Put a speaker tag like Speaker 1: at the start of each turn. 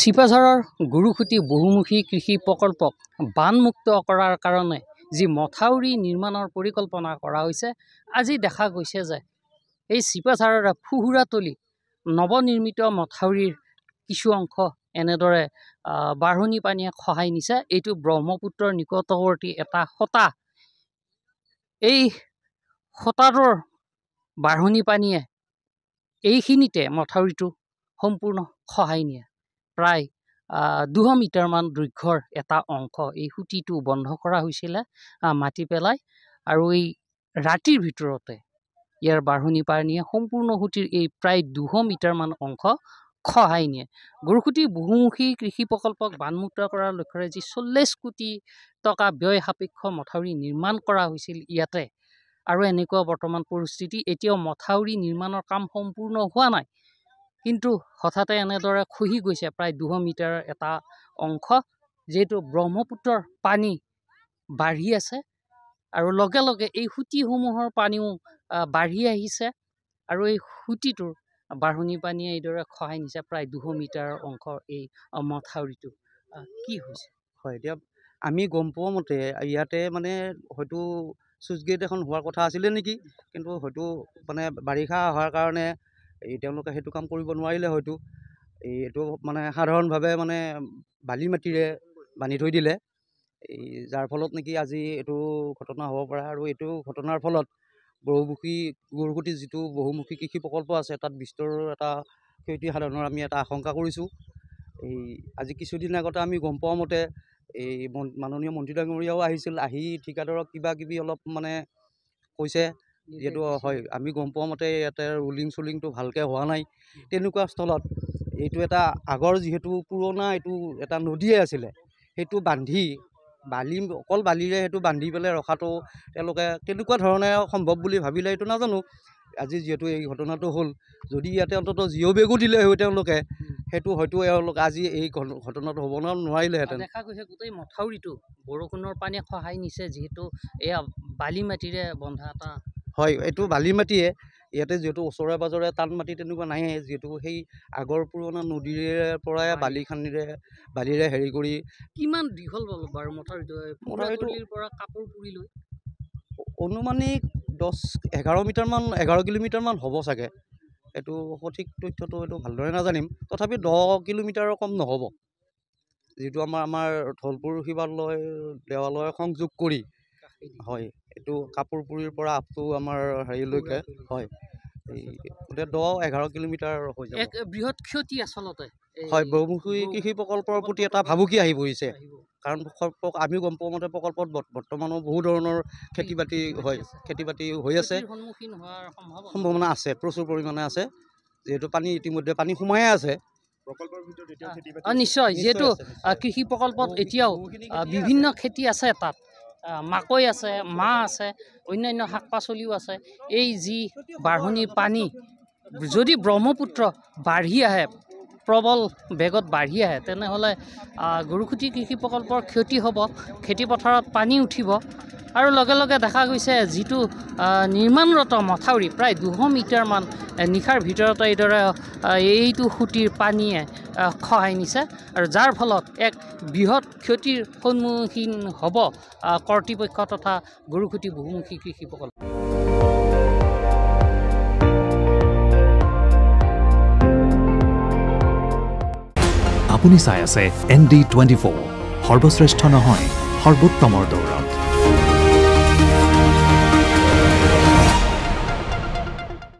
Speaker 1: চিপাঝাৰৰ গুৰুখুটি বহুমুখী কৃষি প্ৰকল্পক বানমুক্ত কৰাৰ কাৰণে যি মথাউৰি নিৰ্মাণৰ পৰিকল্পনা কৰা হৈছে, আজি দেখা গৈছে যে এই চিপাঝাৰৰ ফুহুৰাতলি নৱনিৰ্মিত মথাউৰিৰ কিছু অংশ এনেদৰে বাঢ়নি পানীয়ে খহাই নিছে। এইটো ব্ৰহ্মপুত্ৰৰ নিকটৱৰ্তী এটা হতা। এই হতাটোৰ বাঢ়নি পানীয়ে এইখিনিতে মথাউৰিটো সম্পূৰ্ণ খহাই নিয়ে। প্ৰায় 200 মিটাৰমান দৈৰ্ঘ্যৰ এটা অংশ এই সুঁতিটো বন্ধ কৰা হৈছিলে মাটি পেলাই, আৰু এই ৰাতিৰ ভিতৰতে ইয়াৰ বাঢ়নি পানীয়ে সম্পূৰ্ণ সুঁতিৰ এই প্ৰায় 200 মিটাৰমান অংশ খহাই নিয়ে। গুৰুখুটি বহুমুখী কৃষি প্ৰকল্পক বানমুক্ত কৰাৰ লক্ষ্যৰে যি 40 কোটি টকা ব্যয় সাপেক্ষ মথাউৰি নিৰ্মাণ কৰা হৈছিল ইয়াতে, আৰু এনেকুৱা বৰ্তমান পৰিস্থিতি, এতিয়াও মথাউৰি নিৰ্মাণৰ কাম সম্পূৰ্ণ হোৱা নাই। কিন্তু হঠাতে এনেদৰে খহি গৈছে প্ৰায় 200 মিটাৰৰ এটা অংশ, যিহেতু ব্ৰহ্মপুত্ৰৰ পানী বাঢ়ি আছে আৰু লগে লগে এই সুঁতিসমূহৰ পানীও বাঢ়ি আহিছে, আৰু এই সুঁতিটোৰ বাঢ়নি পানীয়ে এইদৰে খহাই নিছে প্ৰায় 200 মিটাৰৰ অংশ এই মথাউৰিটো। কি হৈছে?
Speaker 2: হয়, এতিয়া আমি গম পোৱা মতে ইয়াতে মানে হয়তো চুইচ গেট এখন হোৱাৰ কথা আছিলে নেকি, কিন্তু হয়তো মানে বাৰিষা অহাৰ কাৰণে তেওঁলোকে সেইটো কাম কৰিব নোৱাৰিলে। হয়তো এইটো মানে সাধাৰণভাৱে মানে বালি মাটিৰে বান্ধি থৈ দিলে, যাৰ ফলত নেকি আজি এইটো ঘটনা হ'ব পাৰে। আৰু এইটো ঘটনাৰ ফলত গুৰুখুটি যিটো বহুমুখী কৃষি প্ৰকল্প আছে তাত বিস্তৰ এটা ক্ষতি সাধনৰ আমি এটা আশংকা কৰিছোঁ। আজি কিছুদিন আগতে আমি গম পোৱা মতে মাননীয় মন্ত্ৰী ডাঙৰীয়াও আহিছিল, আহি ঠিকাদাৰক কিবা কিবি অলপ মানে কৈছে। যিহেতু হয়, আমি গম পোৱা মতে ইয়াতে ৰুলিংটো ভালকৈ হোৱা নাই। তেনেকুৱা স্থলত এইটো এটা আগৰ যিহেতু পুৰণা এইটো এটা নদীয়ে আছিলে, সেইটো অকল বালিৰে সেইটো বান্ধি পেলাই ৰখাটো তেওঁলোকে তেনেকুৱা ধৰণে সম্ভৱ বুলি ভাবিলে এইটো নাজানো। আজি যিহেতু এই ঘটনাটো হ'ল, যদি ইয়াতে অন্ততঃ জিঅ' বেগো দিলে হয় তেওঁলোকে, সেইটো হয়তো আজি এই ঘটনাটো হ'ব নোৱাৰিলেহেঁতেন।
Speaker 1: দেখা গৈছে গোটেই মথাউৰিটো বৰষুণৰ পানীয়ে খহাই নিছে, যিহেতু এয়া বালি মাটিৰে বন্ধা এটা।
Speaker 2: হয়, এইটো বালি মাটিয়ে। ইয়াতে যিহেতু ওচৰে পাজৰে টান মাটি তেনেকুৱা নাই, যিহেতু সেই আগৰ পুৰণা নদীৰে পৰাই বালিৰে হেৰি কৰি।
Speaker 1: কিমান দীঘল বাৰু মথাউৰিটোৰ পৰা কাপোৰপুৰীলৈ?
Speaker 2: অনুমানিক 11 কিলোমিটাৰমান হ'ব চাগে। এইটো সঠিক তথ্যটো এইটো ভালদৰে নাজানিম, তথাপি 10 কিলোমিটাৰৰ কম নহ'ব। যিটো আমাৰ ধলপুৰ দেৱালয় সংযোগ কৰি, হয়, এইটো কাপোৰপুৰীৰ পৰা আপটো আমাৰ হেৰিলৈকে, হয়, গোটেই 10-11 কিলোমিটাৰ হৈ যাব।
Speaker 1: এক বৃহৎ ক্ষতি আচলতে।
Speaker 2: হয়, বহুমুখী কৃষি প্ৰকল্পৰ প্ৰতি এটা ভাবুকি আহি পৰিছে, কাৰণ আমি গম পোৱা মতে প্ৰকল্পত বৰ্তমানো বহু ধৰণৰ খেতি বাতি হৈ আছে, সম্ভাৱনা আছে, প্ৰচুৰ পৰিমাণে আছে। যিহেতু ইতিমধ্যে পানী সোমায়ে আছে
Speaker 1: নিশ্চয়। যিহেতু কৃষি প্ৰকল্পত এতিয়াও বিভিন্ন খেতি আছে, তাত মাকৈ আছে, মাহ আছে, অন্যান্য শাক পাচলিও আছে। এই যি বাঢ়নি পানী যদি ব্ৰহ্মপুত্ৰ বাঢ়ি আহে, প্ৰবল বেগত বাঢ়ি আহে, তেনেহ'লে গুৰুখুটি কৃষি প্ৰকল্পৰ ক্ষতি হ'ব, খেতিপথাৰত পানী উঠিব। আৰু লগে লগে দেখা গৈছে যিটো নিৰ্মাণৰত মথাউৰি প্ৰায় 200 মিটাৰমান নিশাৰ ভিতৰতে এইটো সুঁতিৰ পানীয়ে খহাই নিছে, আৰু যাৰ ফলত এক বৃহৎ ক্ষতিৰ সন্মুখীন হ'ব কৰ্তৃপক্ষ তথা গুৰুখুটি বহুমুখী কৃষি প্ৰকল্প।
Speaker 3: আপুনি চাই আছে ND24, সৰ্বশ্ৰেষ্ঠ নহয়, সৰ্বোত্তমৰ দৌৰ।